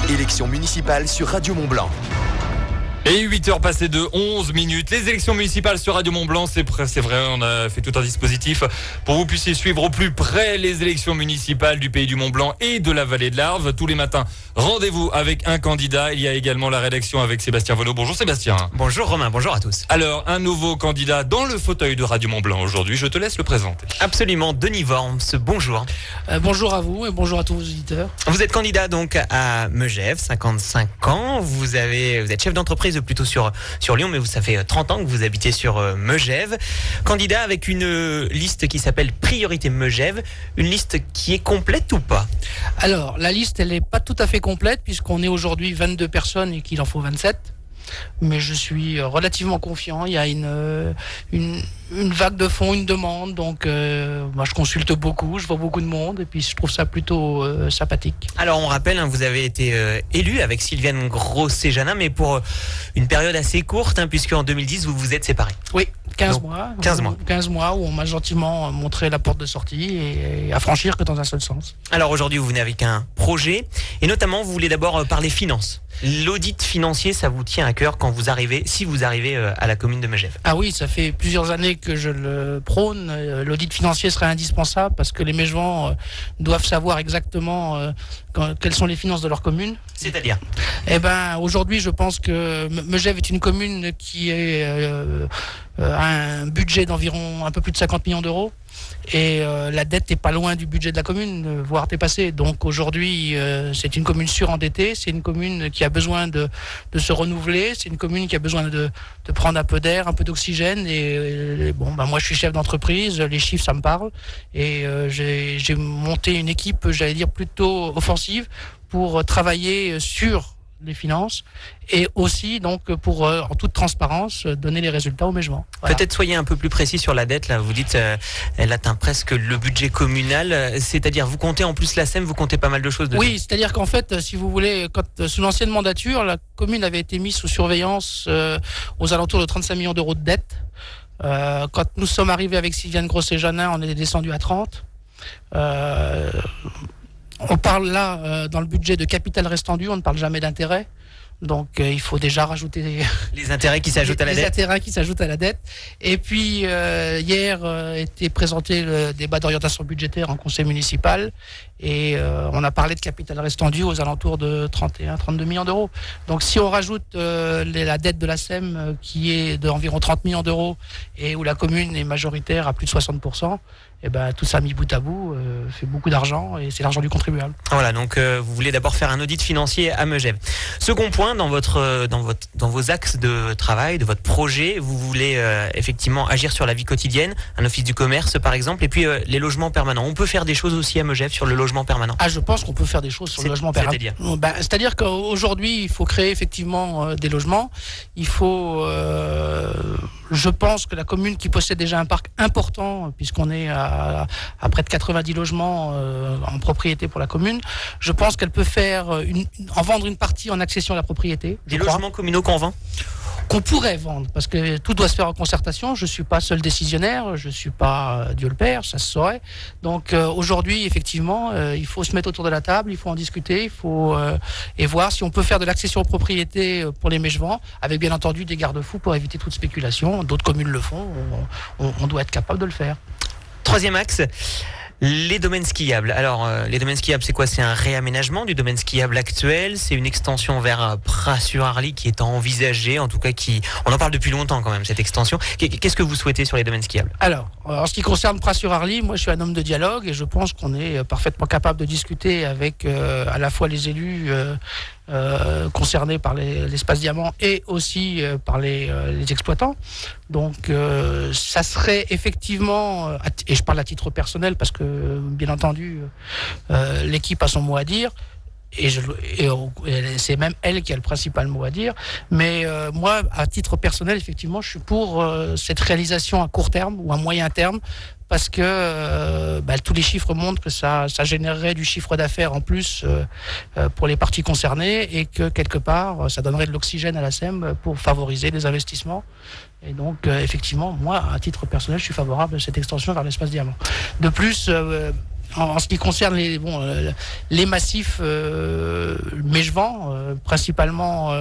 Élections municipales sur Radio Mont-Blanc. Et 8h passées de 11 minutes. Les élections municipales sur Radio Mont-Blanc, c'est vrai, on a fait tout un dispositif pour que vous puissiez suivre au plus près les élections municipales du pays du Mont-Blanc et de la vallée de l'Arve. Tous les matins, rendez-vous avec un candidat. Il y a également la rédaction avec Sébastien Vonneau. Bonjour Sébastien. Bonjour Romain, bonjour à tous. Alors, un nouveau candidat dans le fauteuil de Radio Mont-Blanc aujourd'hui. Je te laisse le présenter. Absolument, Denis Worms, bonjour. Bonjour à vous et bonjour à tous vos auditeurs. Vous êtes candidat donc à Megève, 55 ans. Vous êtes chef d'entreprise plutôt sur Lyon, mais ça fait 30 ans que vous habitez sur Megève. Candidat avec une liste qui s'appelle Priorité Megève, une liste qui est complète ou pas? Alors, la liste, elle n'est pas tout à fait complète puisqu'on est aujourd'hui 22 personnes et qu'il en faut 27. Mais je suis relativement confiant. Il y a une vague de fonds, une demande. Donc, moi, je consulte beaucoup, je vois beaucoup de monde et puis je trouve ça plutôt sympathique. Alors, on rappelle, vous avez été élu avec Sylviane Grosset-Janin, mais pour une période assez courte, puisque en 2010, vous vous êtes séparés. Oui, 15 Donc, mois. 15 mois. Où on m'a gentiment montré la porte de sortie et à franchir que dans un seul sens. Alors, aujourd'hui, vous venez avec un projet et notamment, vous voulez d'abord parler finances. L'audit financier, ça vous tient à cœur si vous arrivez à la commune de Megève. Ah oui, ça fait plusieurs années que je le prône. L'audit financier serait indispensable parce que les Megevans doivent savoir exactement quelles sont les finances de leur commune. C'est-à-dire ? Eh ben, aujourd'hui, je pense que Megève est une commune qui a un budget d'environ un peu plus de 50 millions d'euros. Et la dette n'est pas loin du budget de la commune, voire dépassée. Donc aujourd'hui, c'est une commune surendettée, c'est une commune qui a besoin de se renouveler, c'est une commune qui a besoin de prendre un peu d'air, un peu d'oxygène. Et moi je suis chef d'entreprise, les chiffres ça me parle. Et j'ai monté une équipe, j'allais dire plutôt offensive, pour travailler sur les finances et aussi donc pour en toute transparence donner les résultats aux Megevans. Voilà. Peut-être soyez un peu plus précis sur la dette là. Vous dites elle atteint presque le budget communal, c'est-à-dire vous comptez en plus la SEM, vous comptez pas mal de choses dedans. Oui, c'est-à-dire qu'en fait, si vous voulez, sous l'ancienne mandature, la commune avait été mise sous surveillance aux alentours de 35 millions d'euros de dette. Quand nous sommes arrivés avec Sylviane Grosset-Janin, on est descendu à 30. On parle là, dans le budget de capital restant dû, on ne parle jamais d'intérêt. Donc il faut déjà rajouter les intérêts qui s'ajoutent à la dette. Les intérêts qui s'ajoutent à la dette. Et puis hier était présenté le débat d'orientation budgétaire en conseil municipal et on a parlé de capital restant dû aux alentours de 31-32 millions d'euros. Donc si on rajoute la dette de la SEM qui est d'environ 30 millions d'euros et où la commune est majoritaire à plus de 60%, et ben tout ça mis bout à bout fait beaucoup d'argent et c'est l'argent du contribuable. Voilà, donc vous voulez d'abord faire un audit financier à Megève. Second point, dans vos axes de travail, de votre projet, vous voulez effectivement agir sur la vie quotidienne, un office du commerce par exemple, et puis les logements permanents. On peut faire des choses aussi à Megève sur le logement permanent. Ah, je pense qu'on peut faire des choses sur le logement permanent. C'est-à-dire qu'aujourd'hui, il faut créer effectivement des logements. Il faut, je pense que la commune qui possède déjà un parc important, puisqu'on est à près de 90 logements en propriété pour la commune, je pense qu'elle peut en vendre une partie en accession à la propriété. Des logements communaux qu'on vend ? Qu'on pourrait vendre, parce que tout doit se faire en concertation. Je ne suis pas seul décisionnaire, je ne suis pas Dieu le Père, ça se saurait. Donc aujourd'hui, effectivement, il faut se mettre autour de la table, il faut en discuter, il faut et voir si on peut faire de l'accession aux propriétés pour les Megevans, avec bien entendu des garde-fous pour éviter toute spéculation. D'autres communes le font, on doit être capable de le faire. Troisième axe, les domaines skiables. Alors, les domaines skiables, c'est quoi ? C'est un réaménagement du domaine skiable actuel. C'est une extension vers Pras-sur-Arly qui est envisagée, en tout cas on en parle depuis longtemps quand même, cette extension. Qu'est-ce que vous souhaitez sur les domaines skiables ? Alors, en ce qui concerne Pras-sur-Arly, moi je suis un homme de dialogue et je pense qu'on est parfaitement capable de discuter avec à la fois les élus concernés par l'espace diamant et aussi par les exploitants. Donc ça serait effectivement, et je parle à titre personnel parce que bien entendu l'équipe a son mot à dire et c'est même elle qui a le principal mot à dire, mais moi à titre personnel effectivement je suis pour cette réalisation à court terme ou à moyen terme, parce que tous les chiffres montrent que ça générerait du chiffre d'affaires en plus pour les parties concernées et que quelque part ça donnerait de l'oxygène à la SEM pour favoriser les investissements. Et donc effectivement moi à titre personnel je suis favorable à cette extension vers l'espace diamant. De plus en ce qui concerne les massifs, Mégevent, principalement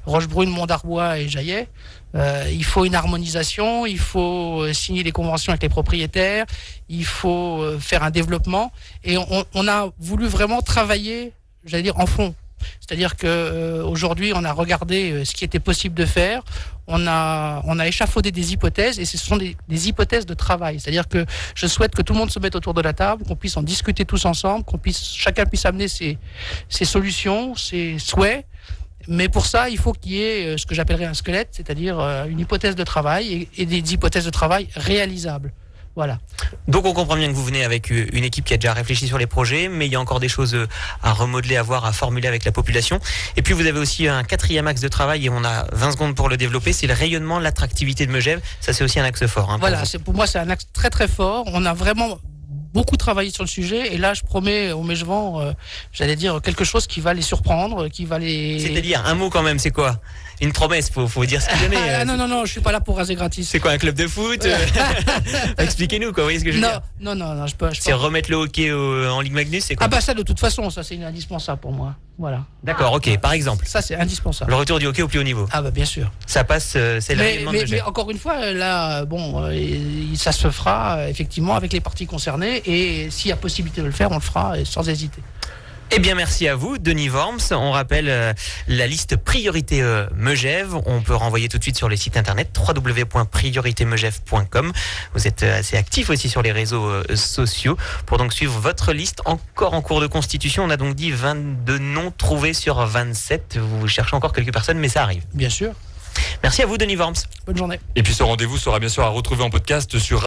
Rochebrune, Mont-d'Arbois et Jaillet. Il faut une harmonisation, il faut signer des conventions avec les propriétaires, il faut faire un développement. Et on a voulu vraiment travailler, j'allais dire, en fond. C'est-à-dire que aujourd'hui, on a regardé ce qui était possible de faire. On a échafaudé des hypothèses et ce sont des hypothèses de travail. C'est-à-dire que je souhaite que tout le monde se mette autour de la table, qu'on puisse en discuter tous ensemble, chacun puisse amener ses solutions, ses souhaits. Mais pour ça, il faut qu'il y ait ce que j'appellerais un squelette, c'est-à-dire une hypothèse de travail et des hypothèses de travail réalisables. Voilà. Donc on comprend bien que vous venez avec une équipe qui a déjà réfléchi sur les projets, mais il y a encore des choses à remodeler, à voir, à formuler avec la population. Et puis vous avez aussi un 4e axe de travail et on a 20 secondes pour le développer, c'est le rayonnement, l'attractivité de Megève. Ça c'est aussi un axe fort. Voilà, pour moi c'est un axe très très fort. On a vraiment beaucoup travaillé sur le sujet et là je promets aux Mégevent, j'allais dire quelque chose qui va les surprendre, qui va les... C'est-à-dire, un mot quand même, c'est quoi ? Une promesse, faut dire ce qu'il en est. Non, je suis pas là pour raser gratis. C'est quoi, un club de foot? Expliquez-nous, quoi, vous voyez ce que je veux dire? Non, je peux. C'est remettre le hockey en Ligue Magnus, c'est quoi? Ah bah ça, de toute façon, ça c'est indispensable pour moi. Voilà. D'accord, ok, par exemple. Ça c'est indispensable. Le retour du hockey au plus haut niveau. Ah bah bien sûr. Ça passe, c'est le rayonnement de Megève. Mais encore une fois, là, bon, ça se fera effectivement avec les parties concernées et s'il y a possibilité de le faire, on le fera sans hésiter. Eh bien, merci à vous, Denis Worms. On rappelle la liste priorité Megève. On peut renvoyer tout de suite sur le site internet www.prioritémegève.com. Vous êtes assez actif aussi sur les réseaux sociaux pour donc suivre votre liste encore en cours de constitution. On a donc dit 22 noms trouvés sur 27. Vous cherchez encore quelques personnes, mais ça arrive. Bien sûr. Merci à vous, Denis Worms. Bonne journée. Et puis ce rendez-vous sera bien sûr à retrouver en podcast sur